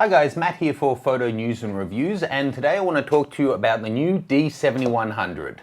Hi guys, Matt here for Photo News and Reviews, and today I want to talk to you about the new D7100.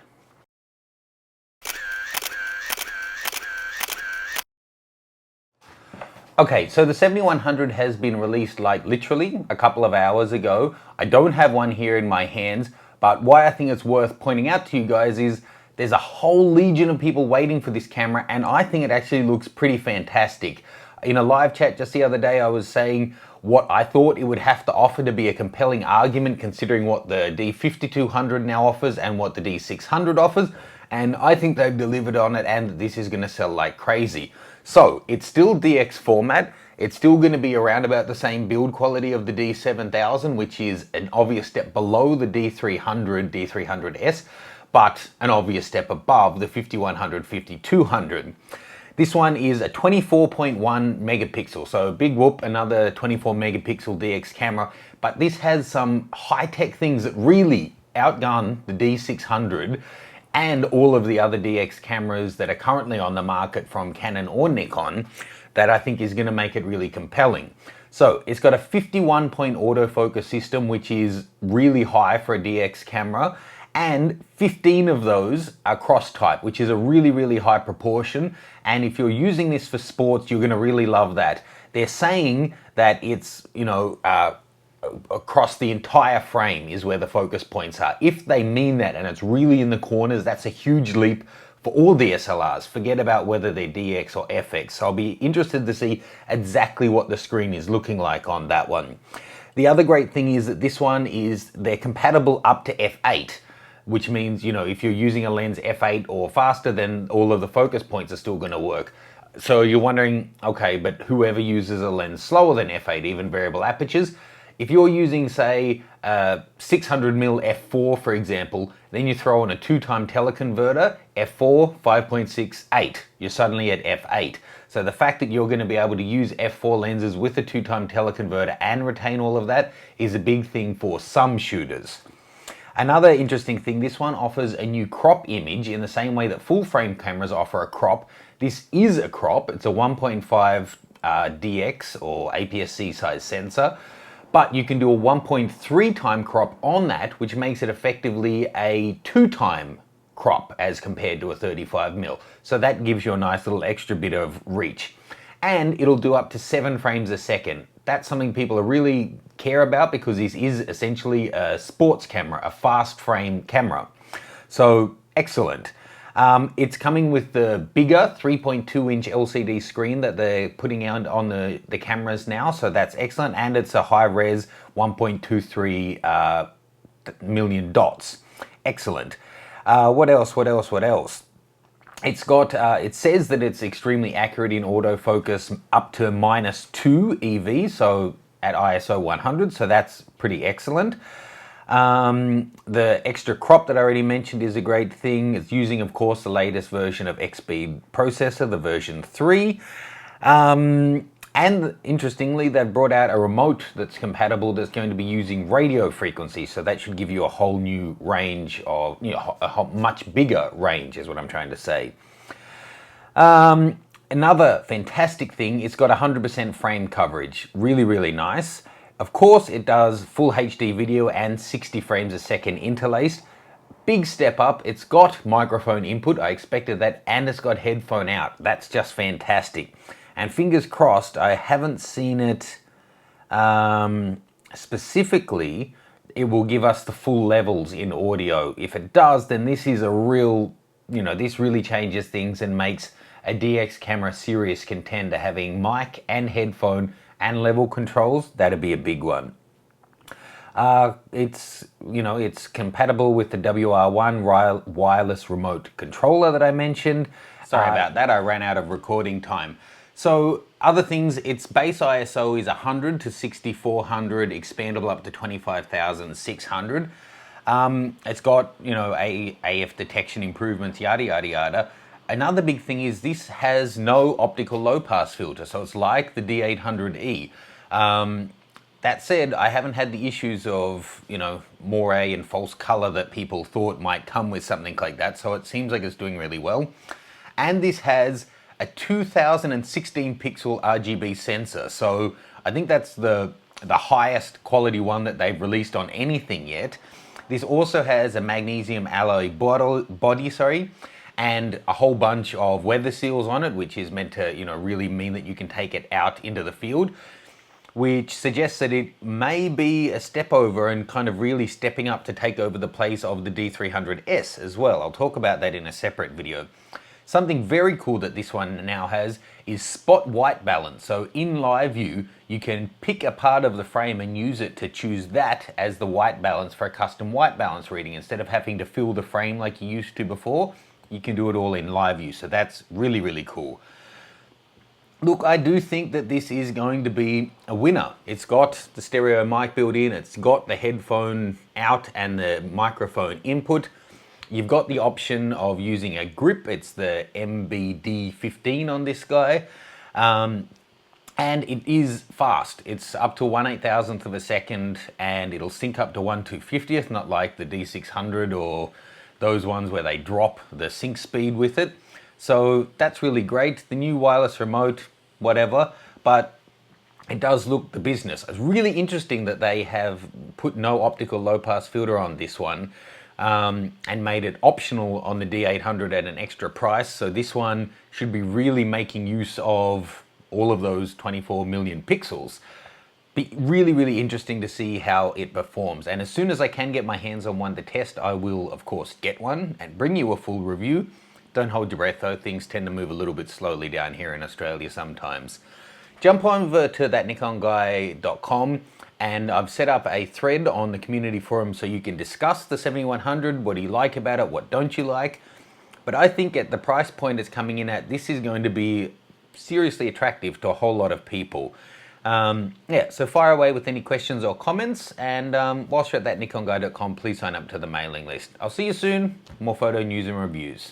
Okay, so the 7100 has been released like literally a couple of hours ago. I don't have one here in my hands, but why I think it's worth pointing out to you guys is there's a whole legion of people waiting for this camera, and I think it actually looks pretty fantastic. In a live chat just the other day, I was saying what I thought it would have to offer to be a compelling argument considering what the D5200 now offers and what the D600 offers, and I think they've delivered on it and this is going to sell like crazy. So it's still DX format, it's still going to be around about the same build quality of the D7000, which is an obvious step below the D300, D300S, but an obvious step above the 5100, 5200. This one is a 24.1 megapixel, so a big whoop, another 24 megapixel DX camera, but this has some high-tech things that really outgun the D600 and all of the other DX cameras that are currently on the market from Canon or Nikon that I think is going to make it really compelling. So it's got a 51-point autofocus system, which is really high for a DX camera, and 15 of those are cross type, which is a really high proportion. And if you're using this for sports, you're going to really love that. They're saying that it's, across the entire frame is where the focus points are. If they mean that and it's really in the corners, that's a huge leap for all DSLRs. Forget about whether they're DX or FX. So I'll be interested to see exactly what the screen is looking like on that one. The other great thing is that this one they're compatible up to f8. Which means, if you're using a lens f8 or faster, then all of the focus points are still going to work. So you're wondering, okay, but whoever uses a lens slower than f8, even variable apertures, if you're using, say, 600mm f4, for example, then you throw on a 2-time teleconverter, f4, 5.68, you're suddenly at f8. So the fact that you're going to be able to use f4 lenses with a 2-time teleconverter and retain all of that is a big thing for some shooters. Another interesting thing, this one offers a new crop image in the same way that full frame cameras offer a crop. This is a crop, it's a 1.5 DX or APS-C size sensor, but you can do a 1.3 time crop on that, which makes it effectively a 2-time crop as compared to a 35mm. So that gives you a nice little extra bit of reach. And it'll do up to 7 frames a second. That's something people really care about because this is essentially a sports camera, a fast frame camera. So excellent. It's coming with the bigger 3.2-inch LCD screen that they're putting out on the cameras now, so that's excellent. And it's a high-res 1.23 million dots. Excellent. What else? It's got, it says that it's extremely accurate in autofocus up to -2 EV, so at ISO 100, so that's pretty excellent. The extra crop that I already mentioned is a great thing. It's using, of course, the latest version of X-Speed processor, the version 3. And interestingly, they've brought out a remote that's compatible that's going to be using radio frequency. So that should give you a whole new range of, a much bigger range is what I'm trying to say. Another fantastic thing, it's got 100% frame coverage. Really nice. Of course, it does full HD video and 60 frames a second interlaced. Big step up. It's got microphone input. I expected that. And it's got headphone out. That's just fantastic. And fingers crossed, I haven't seen it specifically, it will give us the full levels in audio. If it does, then this is a real, this really changes things and makes a DX camera serious contender. Having mic and headphone and level controls, that'd be a big one. It's compatible with the WR1 wireless remote controller that I mentioned. Sorry about that, I ran out of recording time. So other things, its base ISO is 100 to 6400, expandable up to 25,600. It's got, AF detection improvements, yada. Another big thing is this has no optical low pass filter, so it's like the D800E. That said, I haven't had the issues of, moire and false color that people thought might come with something like that, so it seems like it's doing really well. And this has a 2016 pixel RGB sensor, so I think that's the the highest quality one that they've released on anything yet. This also has a magnesium alloy body, and a whole bunch of weather seals on it, which is meant to, really mean that you can take it out into the field, which suggests that it may be a step over and kind of really stepping up to take over the place of the D300S as well. I'll talk about that in a separate video. Something very cool that this one now has is spot white balance. So in live view, you can pick a part of the frame and use it to choose that as the white balance for a custom white balance reading. Instead of having to fill the frame like you used to before, you can do it all in live view. So that's really, really cool. Look, I do think that this is going to be a winner. It's got the stereo mic built in, it's got the headphone out and the microphone input. You've got the option of using a grip. It's the MBD15 on this guy. And it is fast. It's up to 1/8,000th of a second, and it'll sync up to 1/250th, not like the D600 or those ones where they drop the sync speed with it. So that's really great. The new wireless remote, whatever, but it does look the business. It's really interesting that they have put no optical low pass filter on this one. And made it optional on the D800 at an extra price. So this one should be really making use of all of those 24 million pixels. Be really, really interesting to see how it performs. And as soon as I can get my hands on one to test, I will, of course, get one and bring you a full review. Don't hold your breath though, things tend to move a little bit slowly down here in Australia sometimes. Jump over to that nikonguy.com. And I've set up a thread on the community forum so you can discuss the 7100. What do you like about it? What don't you like? But I think at the price point it's coming in at, this is going to be seriously attractive to a whole lot of people. So fire away with any questions or comments. And whilst you're at that nikonguy.com, please sign up to the mailing list. I'll see you soon. More photo news and reviews.